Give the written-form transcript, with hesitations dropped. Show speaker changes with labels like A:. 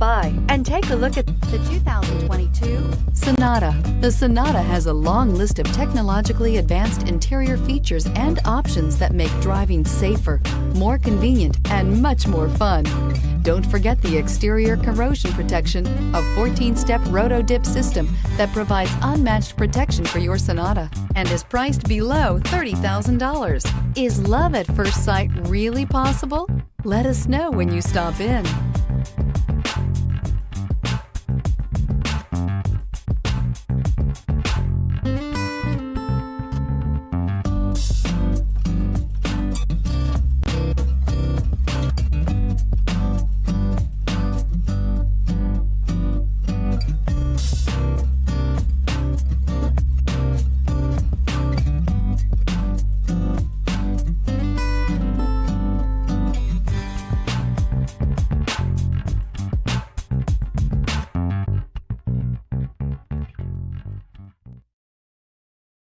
A: by and take a look at the 2022 Sonata. The Sonata has a long list of technologically advanced interior features and options that make driving safer, more convenient, and much more fun. Don't forget the exterior corrosion protection, a 14-step roto-dip system that provides unmatched protection for your Sonata and is priced below $30,000. Is love at first sight really possible? Let us know when you stop in.